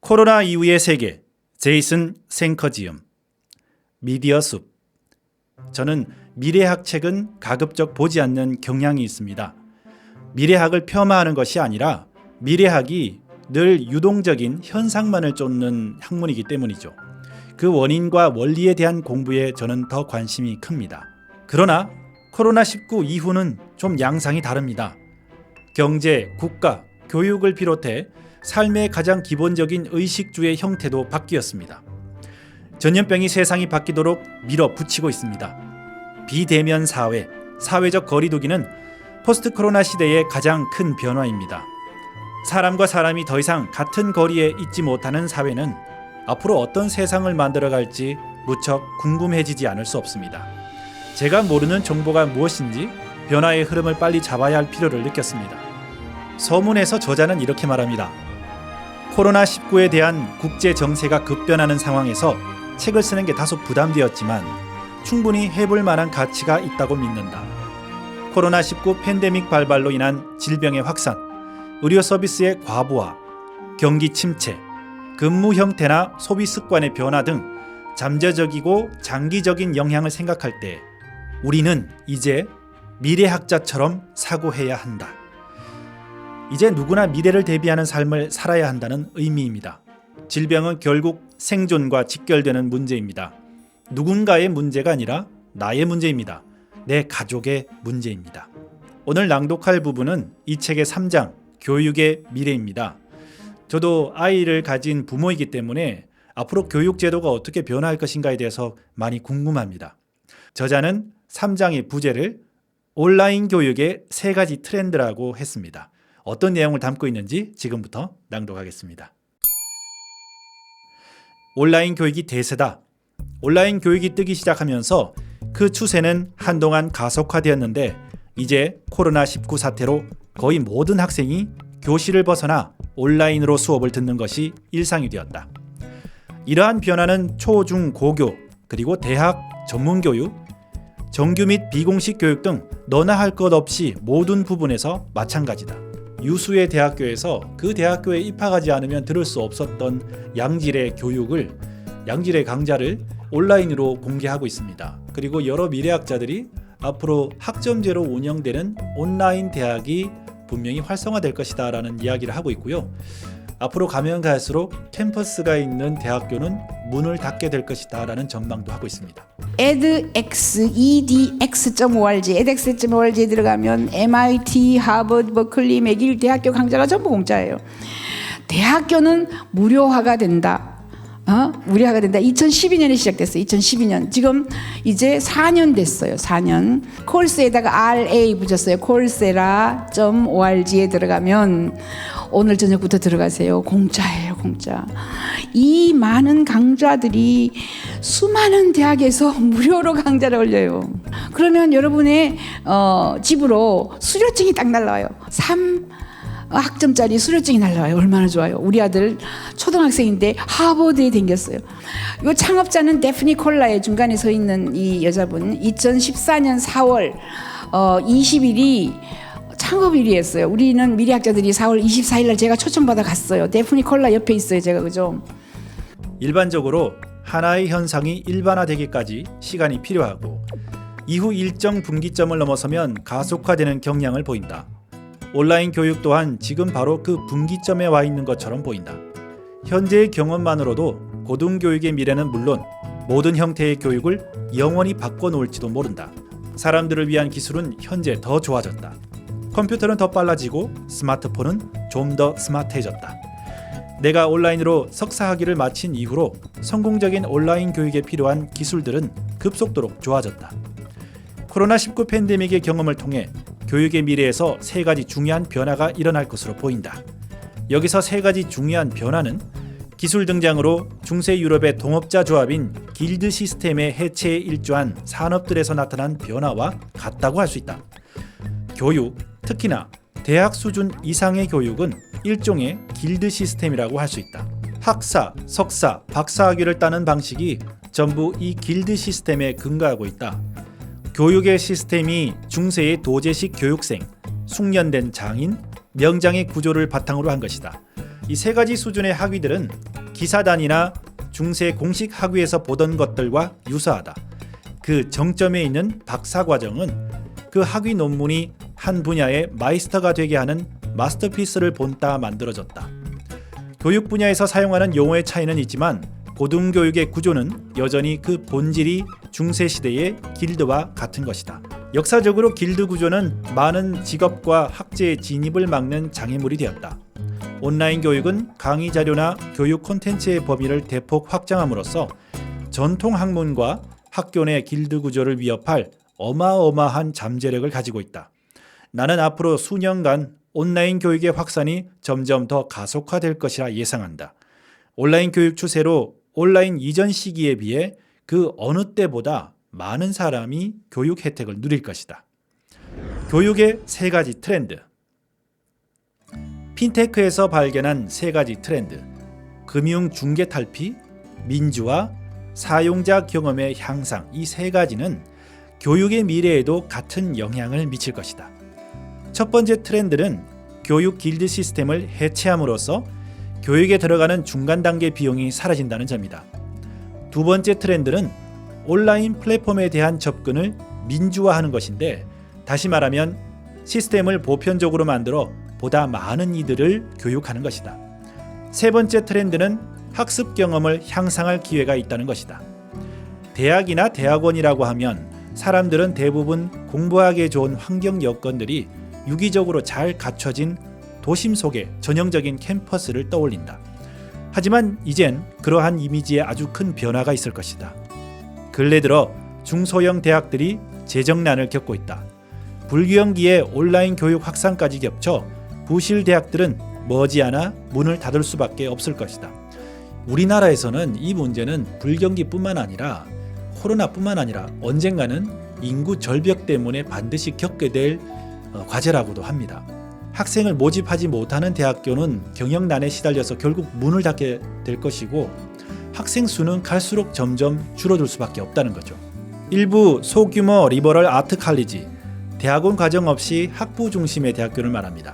코로나 이후의 세계, 제이슨 생커지움, 미디어 숲. 저는 미래학 책은 가급적 보지 않는 경향이 있습니다. 미래학을 폄하하는 것이 아니라 미래학이 늘 유동적인 현상만을 쫓는 학문이기 때문이죠. 그 원인과 원리에 대한 공부에 저는 더 관심이 큽니다. 그러나 코로나19 이후는 좀 양상이 다릅니다. 경제, 국가, 교육을 비롯해 삶의 가장 기본적인 의식주의 형태도 바뀌었습니다. 전염병이 세상이 바뀌도록 밀어붙이고 있습니다. 비대면 사회, 사회적 거리두기는 포스트 코로나 시대의 가장 큰 변화입니다. 사람과 사람이 더 이상 같은 거리에 있지 못하는 사회는 앞으로 어떤 세상을 만들어갈지 무척 궁금해지지 않을 수 없습니다. 제가 모르는 정보가 무엇인지 변화의 흐름을 빨리 잡아야 할 필요를 느꼈습니다. 서문에서 저자는 이렇게 말합니다. 코로나19에 대한 국제 정세가 급변하는 상황에서 책을 쓰는 게 다소 부담되었지만 충분히 해볼 만한 가치가 있다고 믿는다. 코로나19 팬데믹 발발로 인한 질병의 확산, 의료 서비스의 과부하, 경기 침체, 근무 형태나 소비 습관의 변화 등 잠재적이고 장기적인 영향을 생각할 때 우리는 이제 미래학자처럼 사고해야 한다. 이제 누구나 미래를 대비하는 삶을 살아야 한다는 의미입니다. 질병은 결국 생존과 직결되는 문제입니다. 누군가의 문제가 아니라 나의 문제입니다. 내 가족의 문제입니다. 오늘 낭독할 부분은 이 책의 3장, 교육의 미래입니다. 저도 아이를 가진 부모이기 때문에 앞으로 교육 제도가 어떻게 변화할 것인가에 대해서 많이 궁금합니다. 저자는 3장의 부제를 온라인 교육의 3가지 트렌드라고 했습니다. 어떤 내용을 담고 있는지 지금부터 낭독하겠습니다. 온라인 교육이 대세다. 온라인 교육이 뜨기 시작하면서 그 추세는 한동안 가속화되었는데 이제 코로나19 사태로 거의 모든 학생이 교실을 벗어나 온라인으로 수업을 듣는 것이 일상이 되었다. 이러한 변화는 초, 중, 고교, 그리고 대학, 전문교육, 정규 및 비공식 교육 등 너나 할 것 없이 모든 부분에서 마찬가지다. 유수의 대학교에서 그 대학교에 입학하지 않으면 들을 수 없었던 양질의 교육을, 양질의 강좌를 온라인으로 공개하고 있습니다. 그리고 여러 미래학자들이 앞으로 학점제로 운영되는 온라인 대학이 분명히 활성화될 것이다 라는 이야기를 하고 있고요. 앞으로 가면 갈수록 캠퍼스가 있는 대학교는 문을 닫게 될 것이다 라는 전망도 하고 있습니다. edx.org, edx.org에 들어가면 MIT, 하버드, 버클리, 맥길 대학교 강좌가 전부 공짜예요. 대학교는 무료화가 된다. 무료화가 된다. 2012년에 시작됐어요. 2012년. 지금 이제 4년 됐어요. 4년. 콜스에다가 RA 붙였어요. coursera.org에 들어가면 오늘 저녁부터 들어가세요. 공짜예요. 공짜. 이 많은 강좌들이 수많은 대학에서 무료로 강좌를 올려요. 그러면 여러분의 집으로 수료증이 딱 날라와요. 3학점짜리 수료증이 날라와요. 얼마나 좋아요. 우리 아들 초등학생인데 하버드에 댕겼어요. 이 창업자는 데프니 콜라의 중간에 서 있는 이 여자분 2014년 4월 20일이 창업일이었어요. 우리는 미래학자들이 4월 24일 날 제가 초청받아 갔어요. 데프니 콜라 옆에 있어요. 제가 그죠? 일반적으로 하나의 현상이 일반화되기까지 시간이 필요하고 이후 일정 분기점을 넘어서면 가속화되는 경향을 보인다. 온라인 교육 또한 지금 바로 그 분기점에 와 있는 것처럼 보인다. 현재의 경험만으로도 고등교육의 미래는 물론 모든 형태의 교육을 영원히 바꿔놓을지도 모른다. 사람들을 위한 기술은 현재 더 좋아졌다. 컴퓨터는 더 빨라지고 스마트폰은 좀 더 스마트해졌다. 내가 온라인으로 석사학위를 마친 이후로 성공적인 온라인 교육에 필요한 기술들은 급속도로 좋아졌다. 코로나19 팬데믹의 경험을 통해 교육의 미래에서 3가지 중요한 변화가 일어날 것으로 보인다. 여기서 3가지 중요한 변화는 기술 등장으로 중세 유럽의 동업자 조합인 길드 시스템의 해체에 일조한 산업들에서 나타난 변화와 같다고 할 수 있다. 교육, 특히나 대학 수준 이상의 교육은 일종의 길드 시스템이라고 할 수 있다. 학사, 석사, 박사학위를 따는 방식이 전부 이 길드 시스템에 근거하고 있다. 교육의 시스템이 중세의 도제식 교육생, 숙련된 장인, 명장의 구조를 바탕으로 한 것이다. 이 3가지 수준의 학위들은 기사단이나 중세 공식 학위에서 보던 것들과 유사하다. 그 정점에 있는 박사과정은 그 학위 논문이 한 분야의 마이스터가 되게 하는 마스터피스를 본따 만들어졌다. 교육 분야에서 사용하는 용어의 차이는 있지만 고등교육의 구조는 여전히 그 본질이 중세시대의 길드와 같은 것이다. 역사적으로 길드 구조는 많은 직업과 학제의 진입을 막는 장애물이 되었다. 온라인 교육은 강의 자료나 교육 콘텐츠의 범위를 대폭 확장함으로써 전통 학문과 학교 내 길드 구조를 위협할 어마어마한 잠재력을 가지고 있다. 나는 앞으로 수년간 온라인 교육의 확산이 점점 더 가속화될 것이라 예상한다. 온라인 교육 추세로 온라인 이전 시기에 비해 그 어느 때보다 많은 사람이 교육 혜택을 누릴 것이다. 교육의 3가지 트렌드. 핀테크에서 발견한 3가지 트렌드. 금융 중개 탈피, 민주화, 사용자 경험의 향상. 이 3가지는 교육의 미래에도 같은 영향을 미칠 것이다. 첫 번째 트렌드는 교육 길드 시스템을 해체함으로써 교육에 들어가는 중간 단계 비용이 사라진다는 점이다. 두 번째 트렌드는 온라인 플랫폼에 대한 접근을 민주화하는 것인데, 다시 말하면 시스템을 보편적으로 만들어 보다 많은 이들을 교육하는 것이다. 세 번째 트렌드는 학습 경험을 향상할 기회가 있다는 것이다. 대학이나 대학원이라고 하면 사람들은 대부분 공부하기에 좋은 환경 여건들이 유기적으로 잘 갖춰진 도심 속의 전형적인 캠퍼스를 떠올린다. 하지만 이젠 그러한 이미지에 아주 큰 변화가 있을 것이다. 근래 들어 중소형 대학들이 재정난을 겪고 있다. 불경기에 온라인 교육 확산까지 겹쳐 부실 대학들은 머지않아 문을 닫을 수밖에 없을 것이다. 우리나라에서는 이 문제는 불경기뿐만 아니라 코로나뿐만 아니라 언젠가는 인구 절벽 때문에 반드시 겪게 될 과제라고도 합니다. 학생을 모집하지 못하는 대학교는 경영난에 시달려서 결국 문을 닫게 될 것이고, 학생 수는 갈수록 점점 줄어들 수밖에 없다는 거죠. 일부 소규모 리버럴 아트 칼리지, 대학원 과정 없이 학부 중심의 대학교를 말합니다.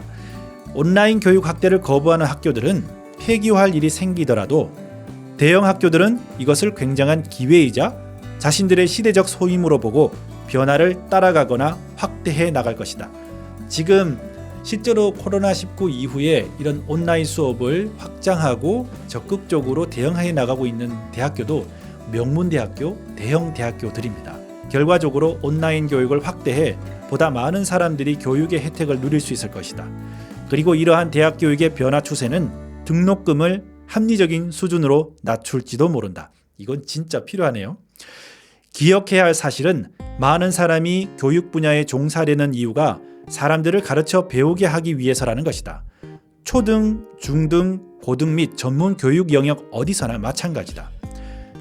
온라인 교육 확대를 거부하는 학교들은 폐기할 일이 생기더라도 대형 학교들은 이것을 굉장한 기회이자 자신들의 시대적 소임으로 보고 변화를 따라가거나 확대해 나갈 것이다. 지금 실제로 코로나19 이후에 이런 온라인 수업을 확장하고 적극적으로 대응해 나가고 있는 대학교도 명문대학교, 대형 대학교들입니다. 결과적으로 온라인 교육을 확대해 보다 많은 사람들이 교육의 혜택을 누릴 수 있을 것이다. 그리고 이러한 대학 교육의 변화 추세는 등록금을 합리적인 수준으로 낮출지도 모른다. 이건 진짜 필요하네요. 기억해야 할 사실은 많은 사람이 교육 분야에 종사되는 이유가 사람들을 가르쳐 배우게 하기 위해서라는 것이다. 초등, 중등, 고등 및 전문 교육 영역 어디서나 마찬가지다.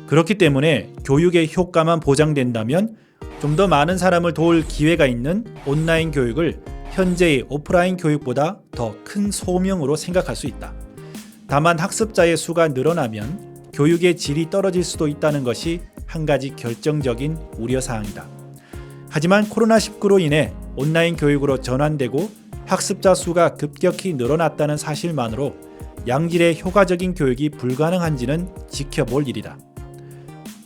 그렇기 때문에 교육의 효과만 보장된다면 좀 더 많은 사람을 도울 기회가 있는 온라인 교육을 현재의 오프라인 교육보다 더 큰 소명으로 생각할 수 있다. 다만 학습자의 수가 늘어나면 교육의 질이 떨어질 수도 있다는 것이 한 가지 결정적인 우려사항이다. 하지만 코로나19로 인해 온라인 교육으로 전환되고 학습자 수가 급격히 늘어났다는 사실만으로 양질의 효과적인 교육이 불가능한지는 지켜볼 일이다.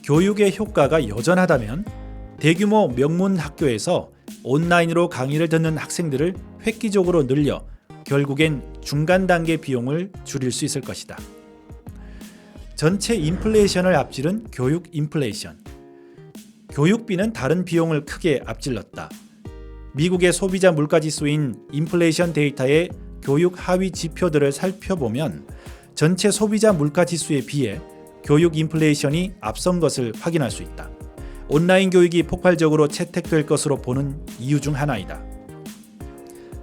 교육의 효과가 여전하다면 대규모 명문 학교에서 온라인으로 강의를 듣는 학생들을 획기적으로 늘려 결국엔 중간 단계 비용을 줄일 수 있을 것이다. 전체 인플레이션을 앞지른 교육 인플레이션. 교육비는 다른 비용을 크게 앞질렀다. 미국의 소비자 물가지수인 인플레이션 데이터의 교육 하위 지표들을 살펴보면 전체 소비자 물가지수에 비해 교육 인플레이션이 앞선 것을 확인할 수 있다. 온라인 교육이 폭발적으로 채택될 것으로 보는 이유 중 하나이다.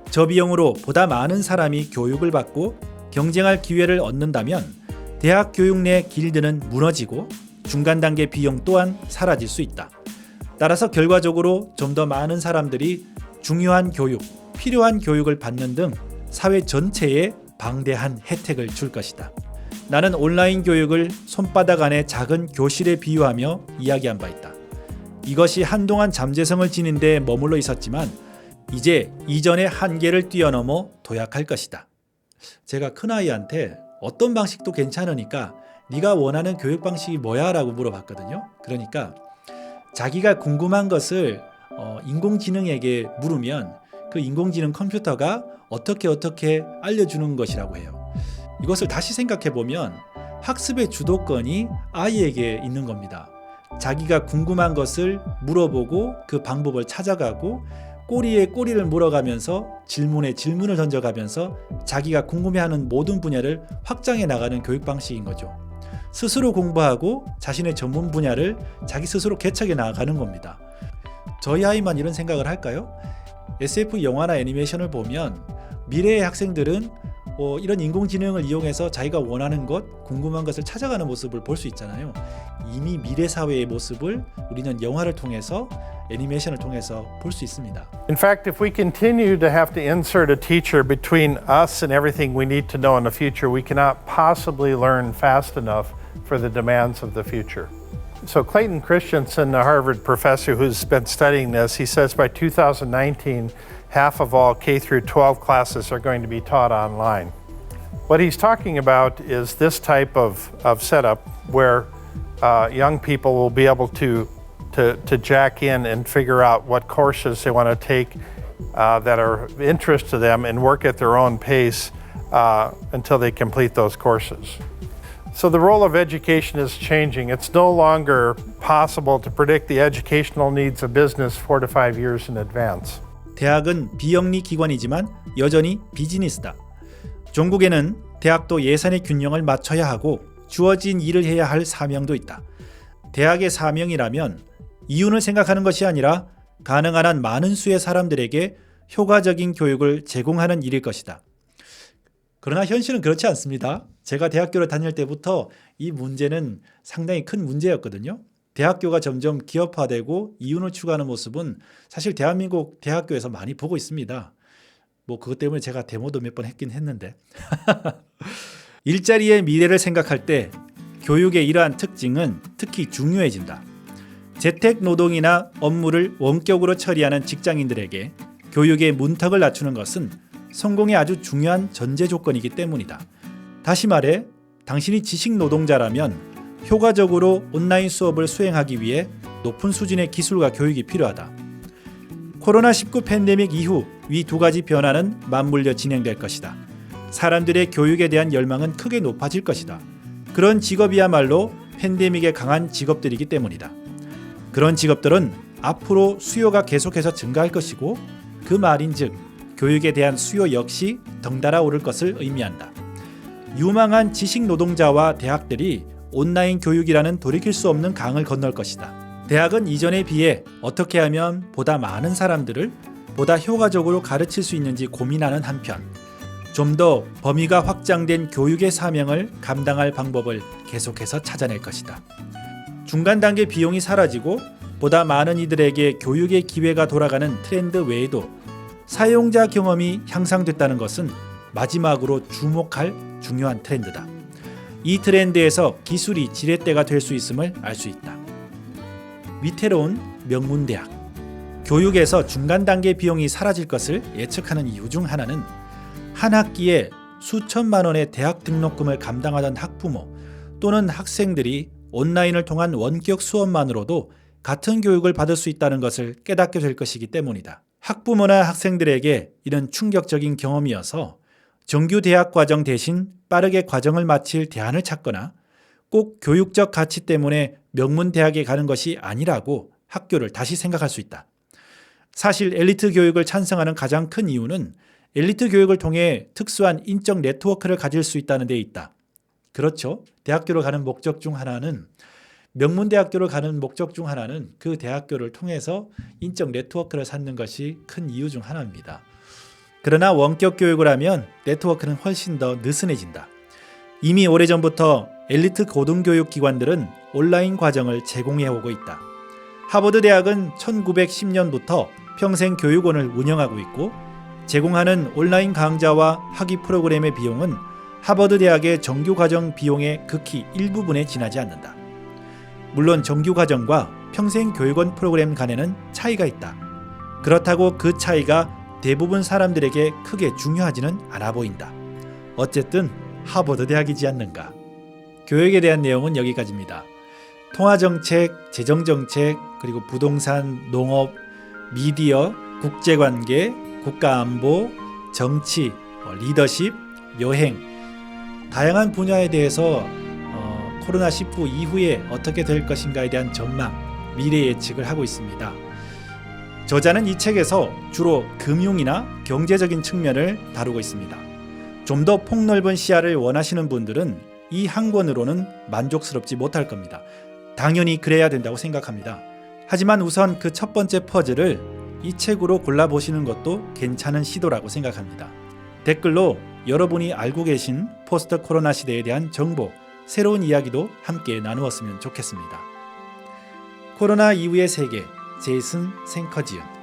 저비용으로 보다 많은 사람이 교육을 받고 경쟁할 기회를 얻는다면 대학 교육 내 길드는 무너지고 중간 단계 비용 또한 사라질 수 있다. 따라서 결과적으로 좀 더 많은 사람들이 중요한 교육, 필요한 교육을 받는 등 사회 전체에 방대한 혜택을 줄 것이다. 나는 온라인 교육을 손바닥 안의 작은 교실에 비유하며 이야기한 바 있다. 이것이 한동안 잠재성을 지닌 데 머물러 있었지만 이제 이전의 한계를 뛰어넘어 도약할 것이다. 제가 큰아이한테 어떤 방식도 괜찮으니까 네가 원하는 교육 방식이 뭐야? 라고 물어봤거든요. 그러니까 자기가 궁금한 것을 인공지능에게 물으면 그 인공지능 컴퓨터가 어떻게 알려주는 것이라고 해요. 이것을 다시 생각해 보면 학습의 주도권이 아이에게 있는 겁니다. 자기가 궁금한 것을 물어보고 그 방법을 찾아가고 꼬리에 꼬리를 물어가면서 질문에 질문을 던져가면서 자기가 궁금해하는 모든 분야를 확장해 나가는 교육 방식인 거죠. 스스로 공부하고 자신의 전문 분야를 자기 스스로 개척해 나가는 겁니다. 저희 아이만 이런 생각을 할까요? SF 영화나 애니메이션을 보면 미래의 학생들은 이런 인공지능을 이용해서 자기가 원하는 것, 궁금한 것을 찾아가는 모습을 볼 수 있잖아요. 이미 미래 사회의 모습을 우리는 영화를 통해서 애니메이션을 통해서 볼 수 있습니다. In fact, if we continue to have to insert a teacher between us and everything we need to know in the future, we cannot possibly learn fast enough for the demands of the future. So Clayton Christensen, a Harvard professor who's been studying this, he says by 2019, half of all K through 12 classes are going to be taught online. What he's talking about is this type of setup where young people will be able to jack in and figure out what courses they want to take that are of interest to them and work at their own pace until they complete those courses. So the role of education is changing. It's no longer possible to predict the educational needs of business 4 to 5 years in advance. 대학은 비영리 기관이지만 여전히 비즈니스다. 종국에는 대학도 예산의 균형을 맞춰야 하고 주어진 일을 해야 할 사명도 있다. 대학의 사명이라면 이윤을 생각하는 것이 아니라 가능한 한 많은 수의 사람들에게 효과적인 교육을 제공하는 일일 것이다. 그러나 현실은 그렇지 않습니다. 제가 대학교를 다닐 때부터 이 문제는 상당히 큰 문제였거든요. 대학교가 점점 기업화되고 이윤을 추구하는 모습은 사실 대한민국 대학교에서 많이 보고 있습니다. 그것 때문에 제가 데모도 몇 번 했긴 했는데 일자리의 미래를 생각할 때 교육의 이러한 특징은 특히 중요해진다. 재택 노동이나 업무를 원격으로 처리하는 직장인들에게 교육의 문턱을 낮추는 것은 성공의 아주 중요한 전제 조건이기 때문이다. 다시 말해 당신이 지식 노동자라면 효과적으로 온라인 수업을 수행하기 위해 높은 수준의 기술과 교육이 필요하다. 코로나19 팬데믹 이후 위 두 가지 변화는 맞물려 진행될 것이다. 사람들의 교육에 대한 열망은 크게 높아질 것이다. 그런 직업이야말로 팬데믹에 강한 직업들이기 때문이다. 그런 직업들은 앞으로 수요가 계속해서 증가할 것이고 그 말인즉 교육에 대한 수요 역시 덩달아 오를 것을 의미한다. 유망한 지식 노동자와 대학들이 온라인 교육이라는 돌이킬 수 없는 강을 건널 것이다. 대학은 이전에 비해 어떻게 하면 보다 많은 사람들을 보다 효과적으로 가르칠 수 있는지 고민하는 한편 좀 더 범위가 확장된 교육의 사명을 감당할 방법을 계속해서 찾아낼 것이다. 중간 단계 비용이 사라지고 보다 많은 이들에게 교육의 기회가 돌아가는 트렌드 외에도 사용자 경험이 향상됐다는 것은 마지막으로 주목할 중요한 트렌드다. 이 트렌드에서 기술이 지렛대가 될 수 있음을 알 수 있다. 위태로운 명문대학. 교육에서 중간 단계 비용이 사라질 것을 예측하는 이유 중 하나는 한 학기에 수천만 원의 대학 등록금을 감당하던 학부모 또는 학생들이 온라인을 통한 원격 수업만으로도 같은 교육을 받을 수 있다는 것을 깨닫게 될 것이기 때문이다. 학부모나 학생들에게 이런 충격적인 경험이어서 정규 대학 과정 대신 빠르게 과정을 마칠 대안을 찾거나 꼭 교육적 가치 때문에 명문 대학에 가는 것이 아니라고 학교를 다시 생각할 수 있다. 사실 엘리트 교육을 찬성하는 가장 큰 이유는 엘리트 교육을 통해 특수한 인적 네트워크를 가질 수 있다는 데 있다. 그렇죠. 대학교를 가는 목적 중 하나는 명문대학교를 가는 목적 중 하나는 그 대학교를 통해서 인적 네트워크를 쌓는 것이 큰 이유 중 하나입니다. 그러나 원격 교육을 하면 네트워크는 훨씬 더 느슨해진다. 이미 오래전부터 엘리트 고등교육 기관들은 온라인 과정을 제공해오고 있다. 하버드 대학은 1910년부터 평생 교육원을 운영하고 있고 제공하는 온라인 강좌와 학위 프로그램의 비용은 하버드 대학의 정규 과정 비용의 극히 일부분에 지나지 않는다. 물론 정규 과정과 평생 교육원 프로그램 간에는 차이가 있다. 그렇다고 그 차이가 대부분 사람들에게 크게 중요하지는 않아 보인다. 어쨌든 하버드 대학이지 않는가. 교육에 대한 내용은 여기까지입니다. 통화정책, 재정정책, 그리고 부동산, 농업, 미디어, 국제관계, 국가안보, 정치, 리더십, 여행, 다양한 분야에 대해서 코로나19 이후에 어떻게 될 것인가에 대한 전망, 미래 예측을 하고 있습니다. 저자는 이 책에서 주로 금융이나 경제적인 측면을 다루고 있습니다. 좀 더 폭넓은 시야를 원하시는 분들은 이 한 권으로는 만족스럽지 못할 겁니다. 당연히 그래야 된다고 생각합니다. 하지만 우선 그 첫 번째 퍼즐을 이 책으로 골라보시는 것도 괜찮은 시도라고 생각합니다. 댓글로 여러분이 알고 계신 포스트 코로나 시대에 대한 정보, 새로운 이야기도 함께 나누었으면 좋겠습니다. 코로나 이후의 세계, 제이슨 생커지움.